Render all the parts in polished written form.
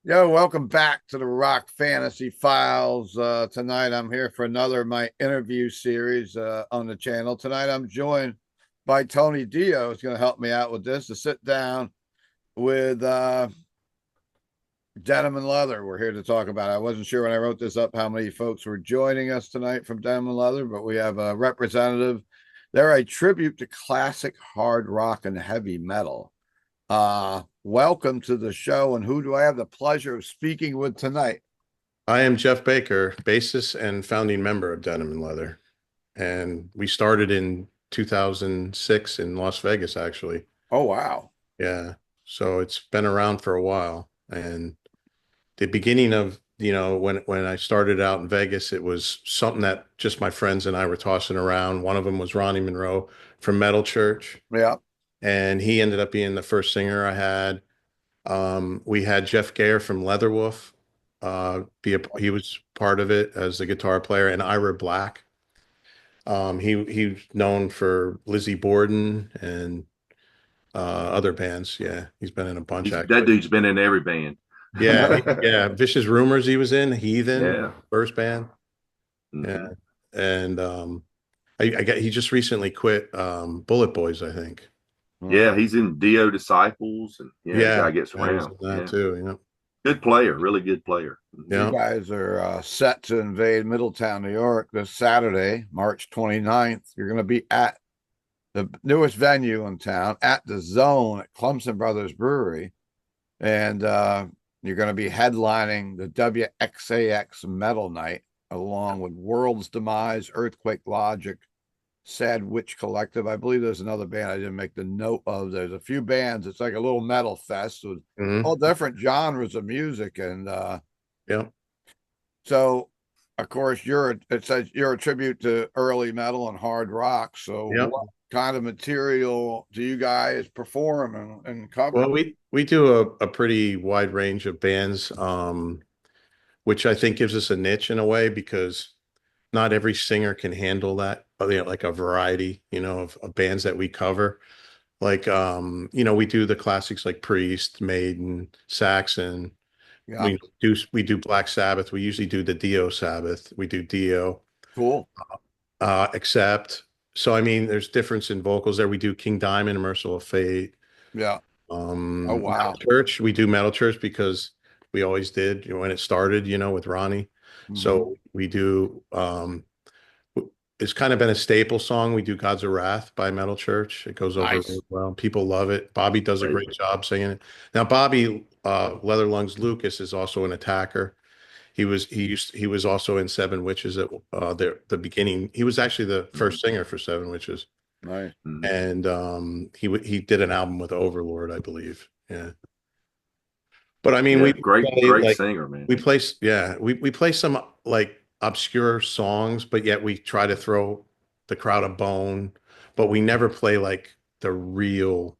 Yo, welcome back to the Rock Fantasy Files. Tonight I'm here for another of my interview series on the channel. Tonight I'm joined by Tony Dio, who's going to help me out with this to sit down with Denim and Leather. We're here to talk about it. I wasn't sure when I wrote this up how many folks were joining us tonight from Denim and Leather, but we have a representative. They're a tribute to classic hard rock and heavy metal. Welcome to the show. And who do I have the pleasure of speaking with tonight? I am Jeff Baker, bassist and founding member of Denim and Leather. And we started in 2006 in Las Vegas, actually. Oh, wow. Yeah. So it's been around for a while. And the beginning of, when I started out in Vegas, it was something that just my friends and I were tossing around. One of them was Ronnie Monroe from Metal Church. Yeah. And he ended up being the first singer I had. We had Jeff Gayer from Leatherwolf. He was part of it as the guitar player, and Ira Black. He's known for Lizzie Borden and other bands. Yeah, he's been in a bunch That actually. dude's been in every band. Yeah, yeah. Vicious Rumors he was in. Heathen, Yeah. first band. Yeah, Hmm. and he just recently quit Bullet Boys, I think. Yeah, he's in Dio Disciples, and the Yeah, guy gets yeah, he's around. in that Yeah, too. You know. good player, really good player. You Yeah. guys are set to invade Middletown, New York this Saturday, March 29th. You're going to be at the newest venue in town, at the Zone at Clemson Brothers Brewery. And you're going to be headlining the WXAX Metal Night along with World's Demise, Earthquake Logic, Sad Witch Collective. I believe there's another band I didn't make the note of. There's a few bands. It's like a little metal fest with all Hmm. different genres of music. And Yeah. so, of course, it says you're a tribute to early metal and hard rock. So, Yeah. what kind of material do you guys perform and cover? Well, we do a pretty wide range of bands, which I think gives us a niche in a way because not every singer can handle that, like a variety, of bands that we cover. Like, we do the classics like Priest, Maiden, Saxon. Yeah, We do Black Sabbath. We usually do the Dio Sabbath. We do Dio, cool. Accept. So I mean, there's difference in vocals there. We do King Diamond, Mercyful Fate. Yeah. Oh, Metal wow. Church. We do Metal Church because we always did, when it started, with Ronnie. Hmm. So we do it's kind of been a staple song. We do Gods of Wrath by Metal Church. It goes over really Nice. well. People love it. Bobby does a Great. great job singing it. Now, Bobby Leather Lungs Lucas is also an attacker. He was also in Seven Witches at the beginning. He was actually the Mhm. first singer for Seven Witches. Nice. Mhm. And he did an album with Overlord, I believe. Yeah. But I mean, Yeah, we great, play great like singer, man. we play some like obscure songs, but yet we try to throw the crowd a bone, but we never play like the real,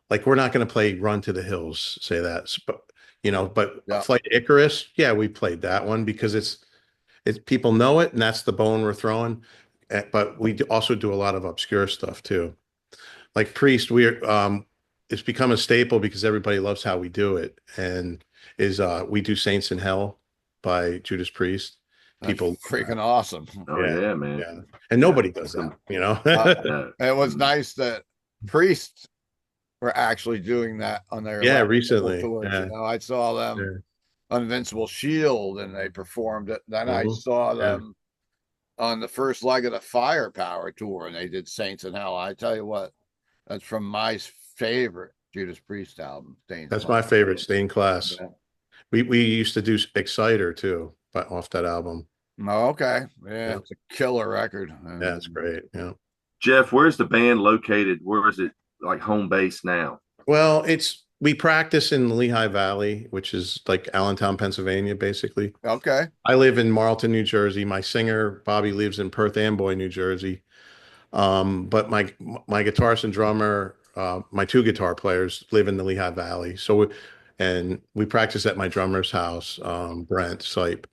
like we're not going to play Run to the Hills, say that, but Yeah. Flight Icarus, yeah, we played that one because it's people know it and that's the bone we're throwing. But also do a lot of obscure stuff too. Like Priest, it's become a staple because everybody loves how we do it. And we do Saints in Hell by Judas Priest. That's People love that. freaking awesome. Oh Yeah, yeah, man. yeah. And Yeah, nobody does that's that, some. Uh, No. it was Mhm. nice that priests were actually doing that on their Yeah, last couple recently. tours. Yeah, I saw them yeah. on Invincible Shield and they performed it. Then I Mhm. saw Yeah. them on the first leg of the Firepower tour and they did Saints in Hell. I tell you what, that's from my favorite Judas Priest album, Stained That's my Class. favorite stained class. Yeah. We used to do Exciter too, but off that album. Oh, okay. Yeah, Yeah, it's a killer record. yeah, it's great. Yeah. Jeff, where's the band located? Where is it like home base now? Well, we practice in the Lehigh Valley, which is like Allentown, Pennsylvania, basically. Okay. I live in Marlton, New Jersey. My singer Bobby lives in Perth Amboy, New Jersey. But my guitarist and drummer, my two guitar players live in the Lehigh Valley. And we practice at my drummer's house, Brent Sipe,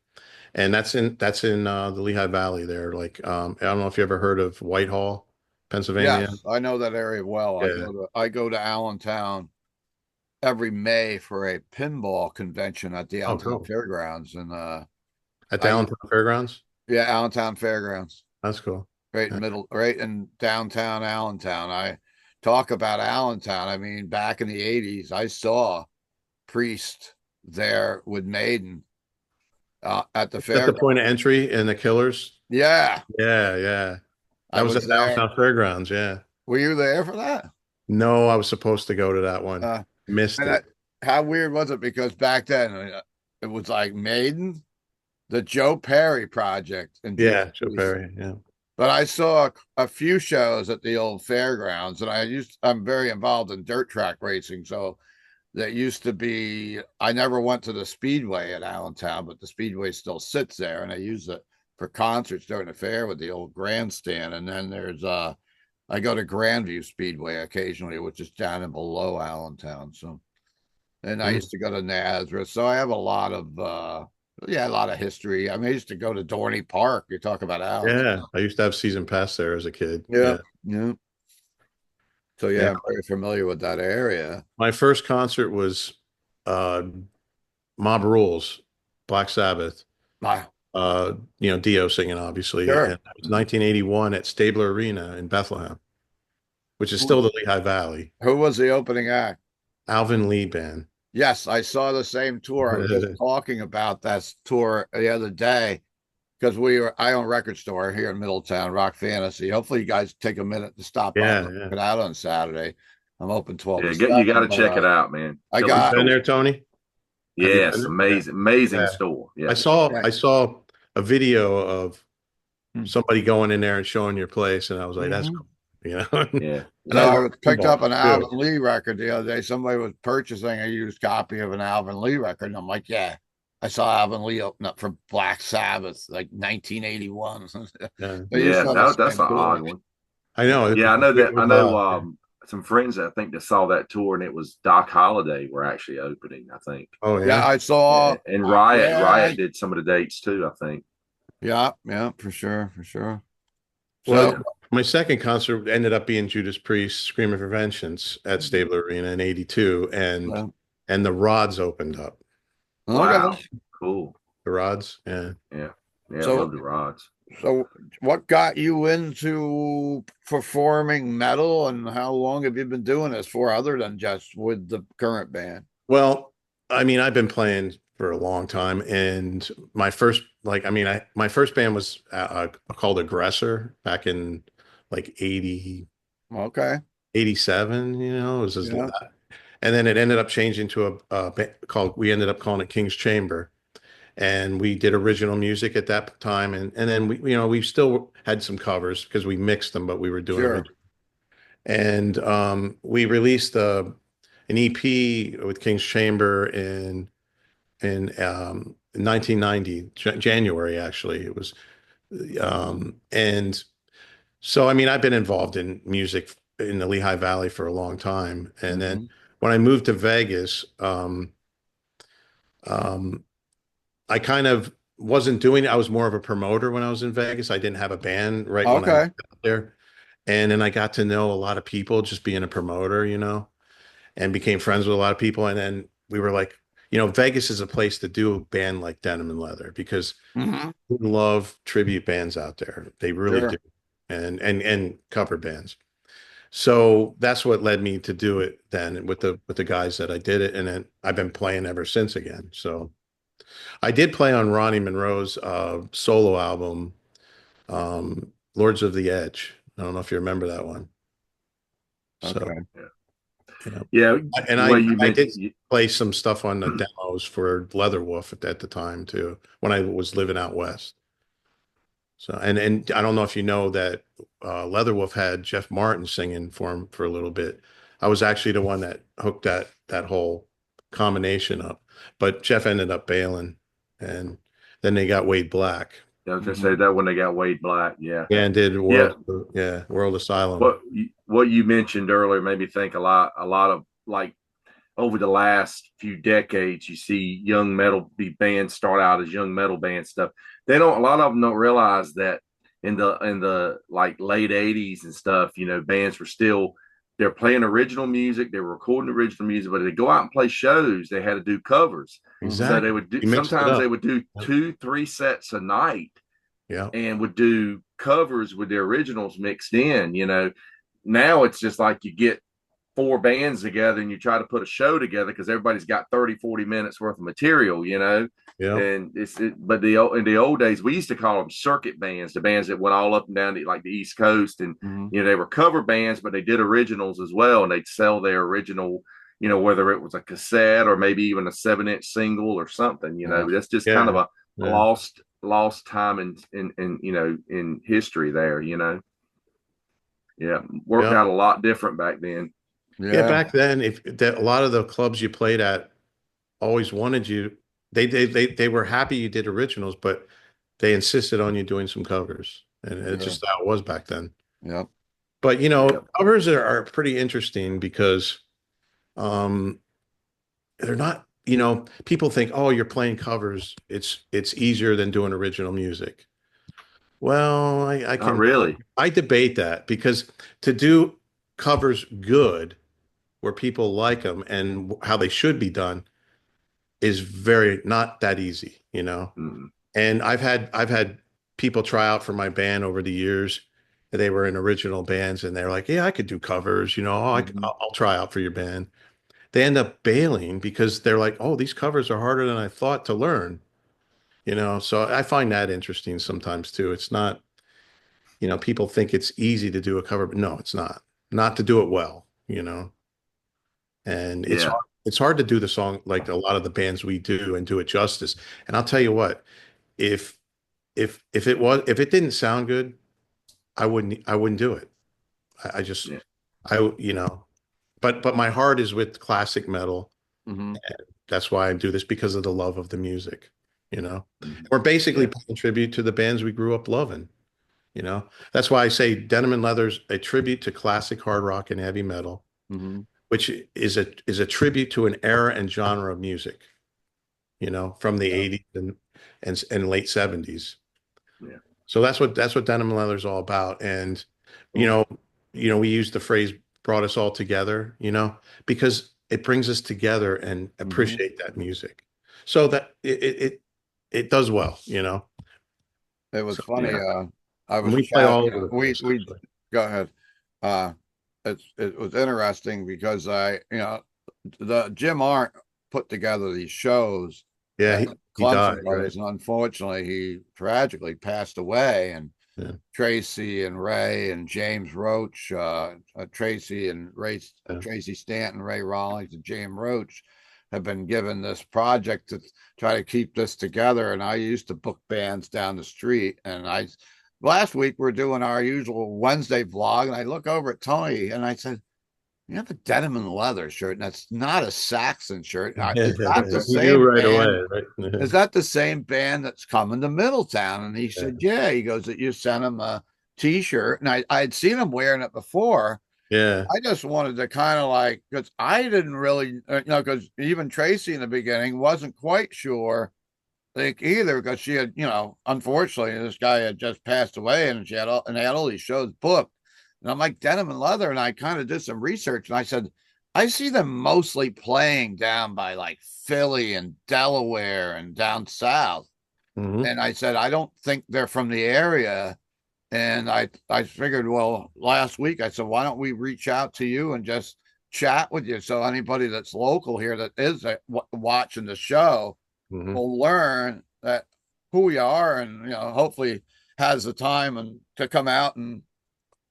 and that's in the Lehigh Valley there. Like I don't know if you ever heard of Whitehall, Pennsylvania. Yes, I know that area well. Yeah. I go to Allentown every May for a pinball convention at the Oh, Allentown cool. Fairgrounds, and At the I Allentown Fairgrounds? yeah, Allentown Fairgrounds, That's cool. Yeah. right in downtown Allentown. I talk about Allentown. I mean, back in the '80s, I saw Priest there with Maiden at the At the fairground. point of entry in the Killers? Yeah, Yeah, yeah. I That was at was the there. Allentown Fairgrounds, yeah. Were you there for that? No, I was supposed to go to that one. Uh, Missed and it. how weird was it? Because back then it was like Maiden, the Joe Perry project, and Judas Yeah, Joe Priest. Perry. Yeah. But I saw a few shows at the old fairgrounds, and I'm very involved in dirt track racing. So that used to be, I never went to the Speedway at Allentown, but the Speedway still sits there, and I use it for concerts during the fair with the old grandstand. And then there's I go to Grandview Speedway occasionally, which is down and below Allentown. So, and I used to go to Nazareth. So I have a lot of yeah, a lot of history. I mean, I used to go to Dorney Park. You talk about Yeah. Allentown. I used to have season pass there as a kid. Yeah. Yeah. Yeah. So Yeah. yeah, I'm very familiar with that area. My first concert was uh Mob Rules, Black Sabbath. Wow. Dio singing, obviously. And Sure. it was 1981 at Stabler Arena in Bethlehem, which is still the Lehigh Valley. Who was the opening act? Alvin Lee Band. Yes, I saw the same tour. I was just talking about that tour the other day because I own a record store here in Middletown, Rock Fantasy. Hopefully, you guys take a minute to stop by and Yeah, check yeah. it out on Saturday. I'm open 12 Yeah, to you 7, got to but check it out, man. I Killer Have you got been store. there, Tony? Have you been Yes, there? amazing, amazing Yeah. store. I Yeah. saw yeah. I saw a video of Hmm. somebody going in there and showing your place, and I was like, that's Mhm. cool, you know. Yeah. And So I I love was picked pinball up an too. Alvin Lee record the other day. Somebody was purchasing a used copy of an Alvin Lee record, and I'm like, yeah, I saw Alvin Lee open up for Black Sabbath like 1981. Yeah. So you Yeah, saw the that's same an tour. odd one. I know Yeah, I know it that. was I know some friends that I think that saw that tour, and it was Doc Holliday were actually opening. I think. oh Yeah, yeah. I saw. Yeah, and Riot Yeah, Riot did some of the dates too. I think. yeah, yeah, for sure, for sure. So, Well, my second concert ended up being Judas Priest, Scream of Vengeance at Stabler Arena in '82, well, and the Rods opened up. Wow, okay. cool. The Rods, yeah. Yeah, yeah, I So, love the rods. so what got you into performing metal, and how long have you been doing this for, other than just with the current band? Well, I mean, I've been playing for a long time, and my first, my first band was called Aggressor back in like 80, Okay. 87. It was just, Yeah. and then it ended up changing to we ended up calling it King's Chamber, and we did original music at that time, and then we still had some covers because we mixed them, but we were doing Sure. original. And we released an EP with King's Chamber in 1990, January, actually. It was, and so, I mean, I've been involved in music in the Lehigh Valley for a long time. And then Mhm. when I moved to Vegas, um, I kind of wasn't doing it. I was more of a promoter when I was in Vegas. I didn't have a band right when I Okay. got there. And then I got to know a lot of people just being a promoter, and became friends with a lot of people. And then we were like, Vegas is a place to do a band like Denim and Leather because Mhm. we love tribute bands out there. They really do. Sure. And cover bands. So that's what led me to do it then with the guys that I did it. And then I've been playing ever since again. So I did play on Ronnie Monroe's solo album, Lords of the Edge. I don't know if you remember that one. So, Okay. Yeah, and well, you I did mentioned. play some stuff on the demos for Leatherwolf at the time too, when I was living out west. So, and I don't know if you know that Leatherwolf had Jeff Martin singing for him for a little bit. I was actually the one that hooked that whole combination up, but Jeff ended up bailing, and then they got Wade Black. I was gonna say Mhm. that when they got Wade Black. Yeah, Yeah, and did yeah. World Asylum. What you mentioned earlier made me think a lot of like over the last few decades, you see young metal bands start out as young metal band stuff. They don't. A lot of them don't realize that in the like late '80s and stuff, bands were still they're playing original music, they're recording original music, but if they go out and play shows, they had to do covers. So they Exactly. would do, You mixed it sometimes they up. would do Yep. 2, 3 sets a night Yeah. and would do covers with the originals mixed in. Now it's just like you get 4 bands together and you try to put a show together because everybody's got 30, 40 minutes worth of material. Yep. And but in the old days, we used to call them circuit bands, the bands that went all up and down like the East Coast. And, they were cover bands, but they did originals as well. And they'd sell their original, whether it was a cassette or maybe even a 7-inch single or something. That's just kind of Yeah. a lost time in history there. Yeah, worked Yeah. out a lot different back then. Yeah. Back then, if that a lot of the clubs you played at always wanted you, they were happy you did originals, but they insisted on you doing some covers. And it's just how it was back then. Yep. But covers are pretty interesting because they're not, people think, oh, you're playing covers. It's easier than doing original music. Well, Not really. I debate that because to do covers good where people like them and how they should be done is very not that easy. Mm-hmm. And I've had people try out for my band over the years. They were in original bands and they're like, yeah, I could do covers, I'll try out for your band. They end up bailing because they're like, oh, these covers are harder than I thought to learn. So I find that interesting sometimes too. It's not, people think it's easy to do a cover, but no, it's not to do it well. And Yeah. it's hard to do the song like a lot of the bands we do and do it justice. And I'll tell you what, if if it didn't sound good, I wouldn't do it. I just Yeah. but my heart is with classic metal. Mm-hmm. That's why I do this because of the love of the music. Mm-hmm. We're basically paying tribute to the bands we grew up loving. That's why I say Denim and Leather's a tribute to classic hard rock and heavy metal, Mm-hmm. which is a tribute to an era and genre of music, from the 80s and late 70s. Yeah. So that's what Denim and Leather is all about. And we use the phrase "brought us all together," because it brings us together and appreciate that music. So that it does well. It was So, funny. yeah. I was We play all over the we place, we actually. go ahead. It was interesting because the Jim Arndt put together these shows Yeah, at he Clemson died, right? Brothers, and unfortunately, he tragically passed away. And Yeah. Tracy and Ray and James Roach, Tracy and Ray, Yeah. Tracy Stanton, Ray Rawlings, and James Roach have been given this project to try to keep this together. And I used to book bands down the street. And last week we're doing our usual Wednesday vlog, and I look over at Tony and I said, "You have a Denim and Leather shirt, and that's not a Saxon shirt. Is that the We knew same right band? away, right? Is that the same band that's coming to Middletown?" And he said, "Yeah." He goes, "That you sent him a T-shirt," and I had seen him wearing it before. Yeah. I just wanted to kind of like, because I didn't really, because even Tracy in the beginning wasn't quite sure, like, either, because she had, unfortunately, this guy had just passed away, and had all these shows booked. And I'm like, Denim and Leather, and I kind of did some research, and I said, I see them mostly playing down by like Philly and Delaware and down south. Mhm. And I said, I don't think they're from the area. And I figured, well, last week I said, why don't we reach out to you and just chat with you? So anybody that's local here that is watching the show Mhm. will learn that who we are, and hopefully has the time and to come out and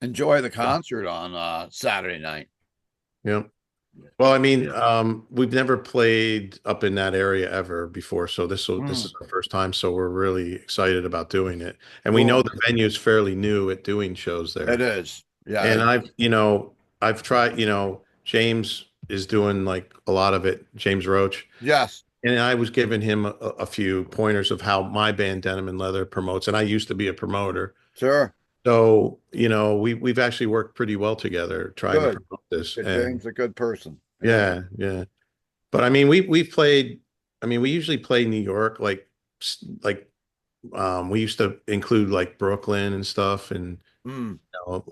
enjoy the concert on Saturday night. Yeah. Well, I mean, Yeah. we've never played up in that area ever before, so this is our first time, so we're really excited about doing it. And we know Cool. the venue's fairly new at doing shows It there. is. Yeah. And I've tried, James is doing like a lot of it, James Roach. Yes. And I was giving him a few pointers of how my band Denim and Leather promotes, and I used to be a promoter. Sure. So, we've actually worked pretty well together trying to Good. promote this. James And is a good person. yeah, yeah. But I mean, we've played, I mean, we usually play New York like We used to include like Brooklyn and stuff, and Mm.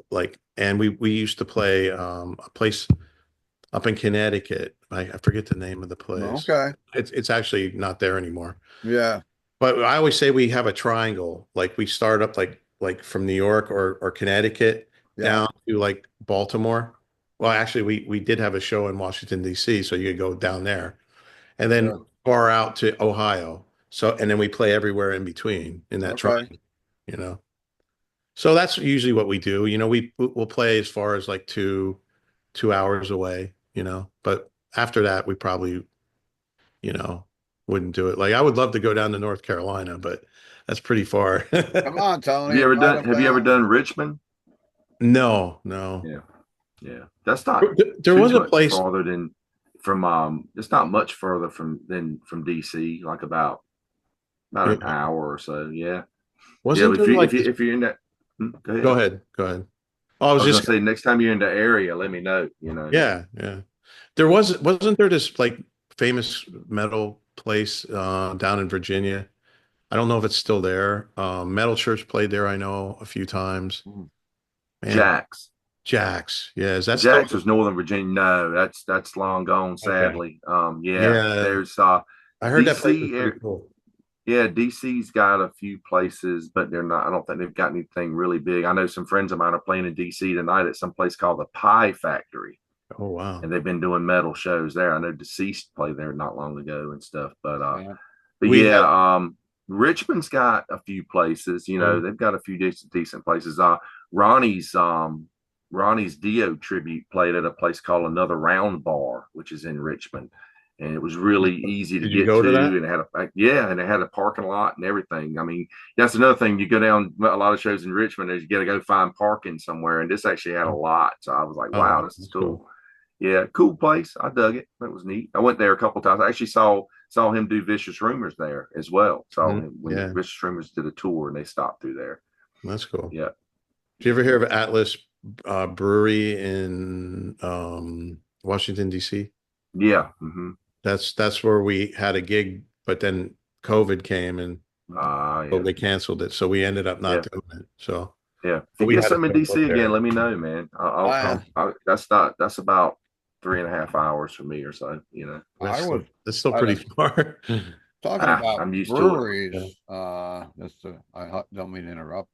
like, and we used to play a place up in Connecticut. I forget the name of the place. Okay. It's actually not there anymore. Yeah. But I always say we have a triangle. Like we start up like from New York or Connecticut Yeah. down to like Baltimore. Well, actually, we did have a show in Washington, D.C., so you could go down there, and then Yeah. far out to Ohio. So, and then we play everywhere in between in that Okay. triangle, you know. So that's usually what we do. You know, we'll play as far as like 2 hours away, you know. But after that, we probably, you know, wouldn't do it. Like I would love to go down to North Carolina, but that's pretty far. Come on, Have Tony. you ever Invite done? them Have you ever down. done Richmond? No, no. Yeah, yeah. That's not There too was a much place. farther than from. It's not much further from DC. Like about Yeah. an hour or so. Yeah, yeah. Wasn't If there you like this? if you're in that, go Go ahead. ahead. Go ahead. Oh, I I was was gonna just, say next time you're in the area, let me know. You know. yeah, yeah. Wasn't there this like famous metal place down in Virginia? I don't know if it's still there. Metal Church played there, I know, a few times. Mm. Man, Jax. Jax. Yeah, is that still? Jax was Northern Virginia. No, that's long gone, Okay. sadly. Yeah, Yeah, there's I heard that place was DC. pretty cool. Yeah, DC's got a few places, but they're not. I don't think they've got anything really big. I know some friends of mine are playing in DC tonight at some place called the Pie Factory, Oh wow. and they've been doing metal shows there. I know Deceased played there not long ago and stuff. Yeah. But We had yeah, Richmond's got a few places. You know, um, they've got a few decent places. Ronnie's Ronnie's Dio tribute played at a place called Another Round Bar, which is in Richmond, and it was really easy to did you get go to to, that? and it had and it had a parking lot and everything. I mean, that's another thing. You go down a lot of shows in Richmond, is you got to go find parking somewhere, and this actually had a lot. So I was like, Oh, wow, wow, this is that's cool. cool. Yeah, cool place. I dug it. That was neat. I went there a couple times. I actually saw him do Vicious Rumors there as well. Saw Mhm. him when Yeah, Vicious Rumors did a tour and they stopped through there. that's cool. Yeah, Did you ever hear of Atlas Brewery in Washington, D.C.? yeah. Mm-hmm. That's where we had a gig, but then COVID came and so Yeah, they canceled it. So we ended up not yeah, doing it. So yeah. If but you we get had a something in show up DC again, there. let me know, man. I'll I come. That's about 3.5 hours for me or so. You know, I was That's still I pretty was far. talking about I'm used to it. Yeah. breweries. Don't mean to interrupt.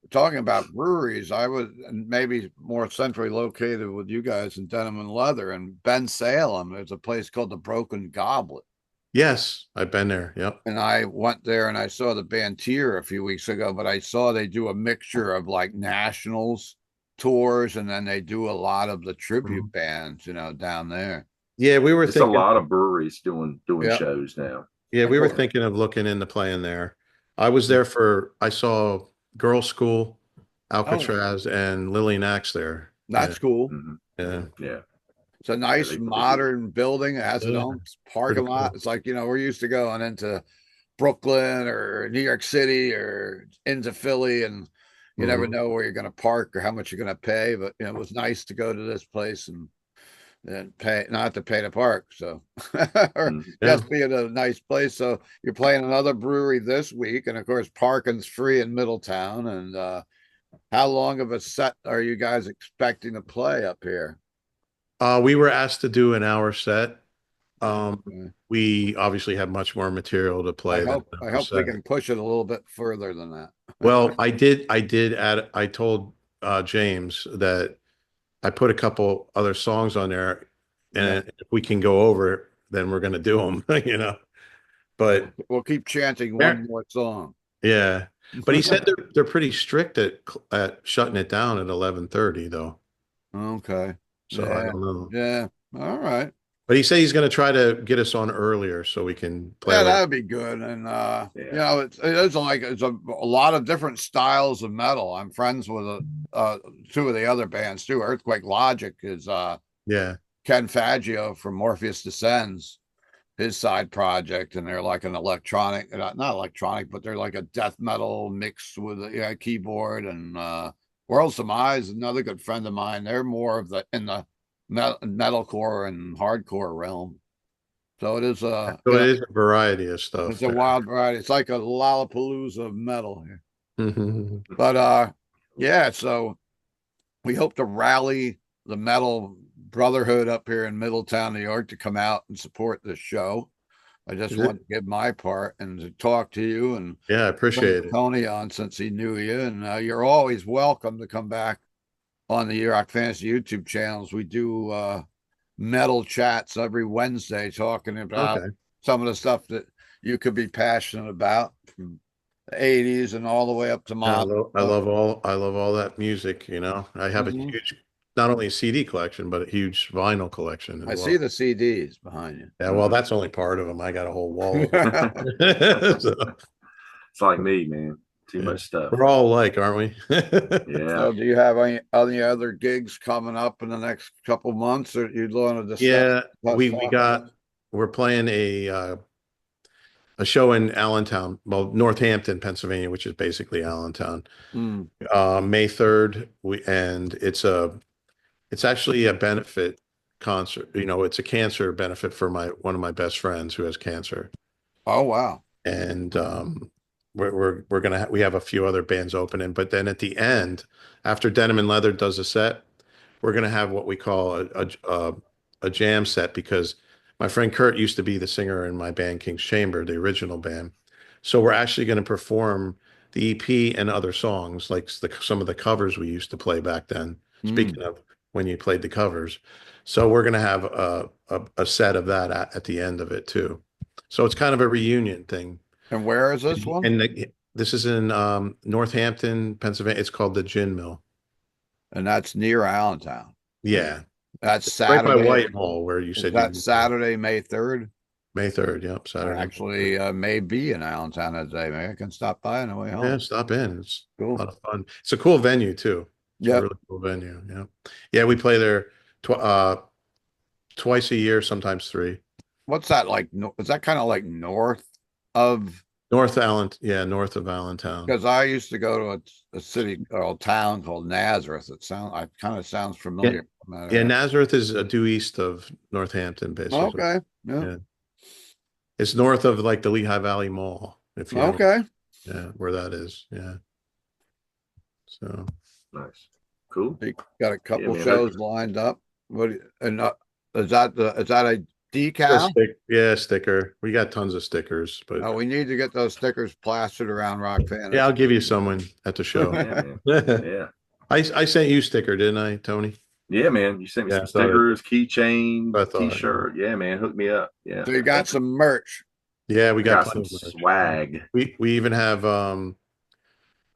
Talking about breweries, I was maybe more centrally located with you guys in Denim and Leather and Ben Salem. There's a place called the Broken Goblet. Yes, I've been there. Yep. And I went there and I saw the band Tier a few weeks ago, but I saw they do a mixture of like nationals tours and then they do a lot of the tribute Mhm. bands, down there. Yeah, we were It's a thinking. lot of breweries doing Yeah. shows now. Yeah, Of we were course. thinking of looking into playing there. I was there I saw Girls School, Oh, Alcatraz, and Lillian Axe there. Yeah, that's cool. Mm-hmm. yeah, Yeah, It's a yeah. nice They do. modern building. It has its yeah. own Pretty parking lot. cool. It's like, we're used to going into Brooklyn or New York City or into Philly, and you never Mhm. know where you're going to park or how much you're going to pay. But it was nice to go to this place and pay not to pay to park. So or Mm-hmm. Yeah. just be in a nice place. So you're playing another brewery this week, and of course parking's free in Middletown. And how long of a set are you guys expecting to play up here? We were asked to do an hour set. Okay. We obviously have much more material to I play than hope an I hour hope we set. can push it a little bit further than that. Well, I did add, I told James that I put a couple other songs on there, Yeah. and if we can go over, then we're going to do them, you know. But We'll keep chanting one there, more song. yeah. But he said they're pretty strict at shutting it down at 11:30 though. Okay. So I Yeah. don't know. Yeah. All right. But he said he's going to try to get us on earlier so we can play a Yeah, that little. would be good. And Yeah. it's a lot of different styles of metal. I'm friends with two of the other bands too. Earthquake Logic is Yeah. Ken Faggio from Morpheus Descends, his side project, and they're like an electronic, not electronic, but they're like a death metal mixed with a keyboard. And World's Demise, another good friend of mine. They're more of in the metalcore and hardcore realm. So it is So it is a variety of stuff it's a there. wild variety. It's like a Lollapalooza of metal here. Mhm. But yeah, so we hope to rally the metal brotherhood up here in Middletown, New York, to come out and support this show. I just want to give my part and to talk to you and Yeah, I bring appreciate it. Tony on since he knew you. And you're always welcome to come back on the Rock Fantasy YouTube channels. We do metal chats every Wednesday talking about Okay. some of the stuff that you could be passionate about from the 80s and all the way up to Yeah, modern. I love all that music, you know. I have a huge, not only a CD collection, but a huge vinyl collection as I see well. the CDs behind you. Yeah, well, that's only part of them. I got a whole wall of So, them. So, It's like me, man. Too yeah. much stuff. We're all alike, aren't we? Yeah. do you have any other gigs coming up in the next couple months, or you want to discuss? Yeah, we're playing a show in Allentown, well, Northampton, Pennsylvania, which is basically Allentown. Mm, May 3rd. It's actually a benefit concert. You know, it's a cancer benefit for one of my best friends who has cancer. oh wow. And we're gonna we have a few other bands opening, but then at the end, after Denim and Leather does a set, we're gonna have what we call a jam set, because my friend Kurt used to be the singer in my band King's Chamber, the original band. So we're actually going to perform the EP and other songs, like some of the covers we used to play back then. Speaking of when you played the covers, so we're going to have a set of that at the end of it too. So it's kind of a reunion thing. And where is this one? And this is in Northampton, Pennsylvania. It's called the Gin Mill. And that's near Allentown. Yeah, That's right by Saturday. Whitehall, where you Is said that you Saturday, May 3rd? May 3rd. Yep, Saturday. Actually, may be in Allentown that day. Maybe I can stop by on the way home. Yeah, stop in. It's Cool. a lot of fun. It's a cool venue too. It's a Yep. really cool venue. Yeah. Yeah, we play there twice a year, sometimes three. What's that like? Is that kind of like north of? North of Allentown. Because I used to go to a city or a town called Nazareth. It kind of sounds familiar. Yeah, Nazareth is due east of Northampton, basically. Okay. Yeah. It's north of like the Lehigh Valley Mall, if you Okay. Yeah, where that is. Yeah. So Nice. Cool. You got a couple man, shows lined up. And is that a decal? Yeah, sticker. We got tons of stickers, but we need to get those stickers plastered around Rock Fantasy. yeah, I'll give you someone at the show. Yeah. I sent you a sticker, didn't I, Tony? Yeah, man. You sent me some stickers, keychain, T-shirt. Yeah, man. Hook me up. Yeah. So you got some merch. Yeah, we got some swag. We even have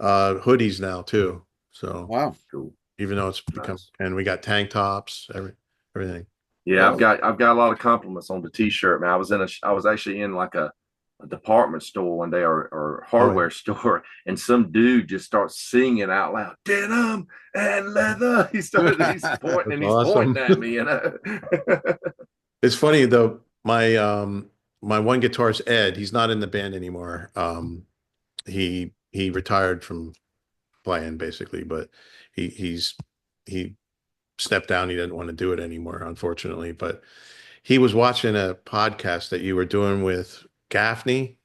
hoodies now too. So wow, cool. Even though it's become, and we got tank tops, everything. Yeah, I've got a lot of compliments on the T-shirt, man. I was actually in like a department store one day or hardware store, and some dude just starts singing out loud, "Denim and leather." He's pointing at me, you know. It's funny though. My one guitarist, Ed, he's not in the band anymore. He retired from playing basically, but he stepped down. He didn't want to do it anymore, unfortunately. But he was watching a podcast that you were doing with Gaffney.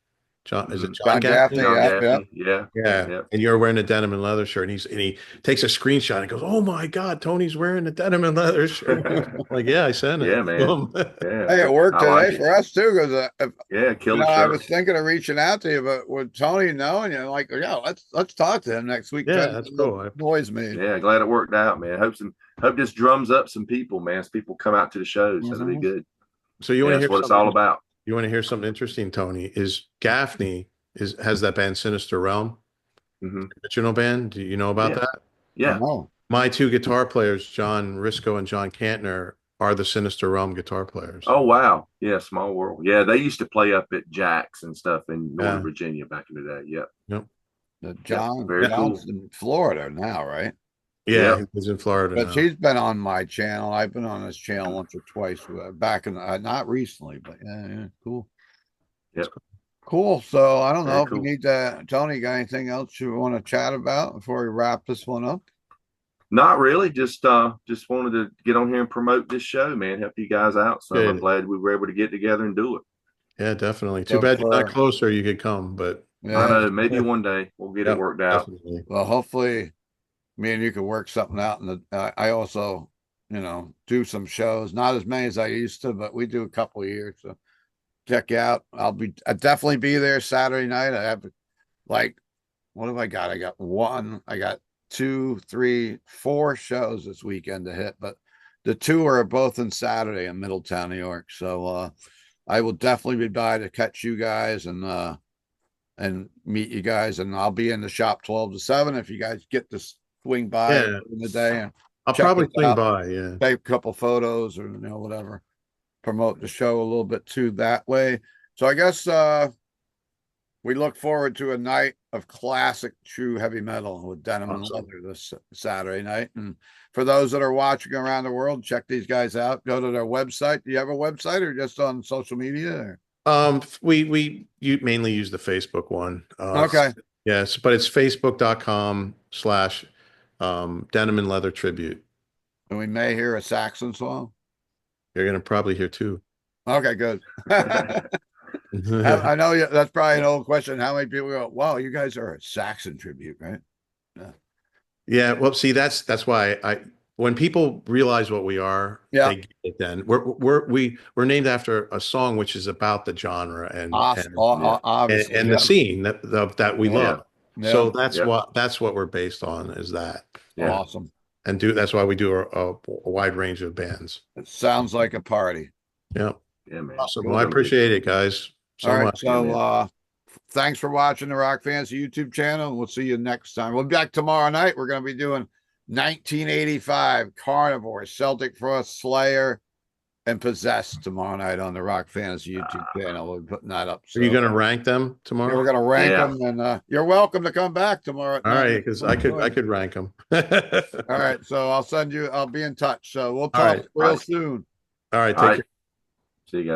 Is it John Gaffney? John Gaffney. Yeah. And you're wearing a denim and leather shirt, and he takes a screenshot and goes, "Oh my God, Tony's wearing a denim and leather shirt." I'm like, yeah, I sent it. Yeah, man. Hey, it worked today for us too, because killer shirt. I was thinking of reaching out to you, but with Tony knowing you, like, yeah, let's talk to him next week. Yeah, that's cool. Boys, me. Yeah, glad it worked out, man. Hope this drums up some people, man. As people come out to the shows, that'll be good. So you want to hear what it's all about? You want to hear something interesting, Tony? Is Gaffney has that band Sinister Realm, original band? Do you know about that? Yeah. My two guitar players, John Risco and John Cantner, are the Sinister Realm guitar players. Oh wow, yeah, small world. Yeah, they used to play up at Jack's and stuff in Northern Virginia back in the day. Yep. John's cool. in Florida now, right? Yeah, he was in Florida. But he's been on my channel. I've been on his channel once or twice back in not recently, but yeah, cool. Yep. Cool. So I don't know if we need to. Tony, got anything else you want to chat about before we wrap this one up? Not really. Just wanted to get on here and promote this show, man. Help you guys out. So I'm Good. glad we were able to get together and do it. Yeah, definitely. Too So bad you're not for closer. You could come, but I yeah, know maybe one day we'll get it yep, worked out. definitely. well, hopefully me and you could work something out. And I also, do some shows, not as many as I used to, but we do a couple of years. So check out. I'll definitely be there Saturday night. I have like, what have I got? I got 2, 3, 4 shows this weekend to hit, but the 2 are both in Saturday in Middletown, New York. So I will definitely be by to catch you guys and meet you guys, and I'll be in the shop 12 to 7 if you guys get to swing by Yeah, in the day and I'll check probably it swing out, by. Yeah. take a couple photos or whatever, promote the show a little bit too that way. So I guess we look forward to a night of classic true heavy metal with Denim and Awesome. Leather this Saturday night. And for those that are watching around the world, check these guys out. Go to their website. Do you have a website or just on social media? Or? You mainly use the Facebook one. Okay. Yes, but it's facebook.com/ Denim and Leather Tribute. And we may hear a Saxon song. You're gonna probably hear two. Okay, good. I know that's probably an old question. How many people go, wow, you guys are a Saxon tribute, right? Yeah. Yeah, well, see, that's why when people realize what we are, Yeah. they get it then. We're named after a song which is about the genre Awesome. Yeah. Obviously, and yeah. the scene that we Yeah. love. Yeah. So that's Yeah. what we're based on, is that. Yeah. Awesome. And that's why we do a wide range of bands. It sounds like a party. Yeah. Yeah, man. Awesome. Well, I appreciate it, guys, so All right. much. So thanks for watching the Rock Fantasy YouTube channel. We'll see you next time. We'll be back tomorrow night. We're going to be doing 1985 Carnivore, Celtic Frost, Slayer, and Possessed tomorrow night on the Rock Fantasy YouTube channel. We'll be putting that up. Are you going to rank them tomorrow? Yeah, we're going to rank them, and you're welcome to come back tomorrow. All right, because I could rank them. All right, so I'll be in touch. So we'll talk right. real soon. All right, take care. See you guys.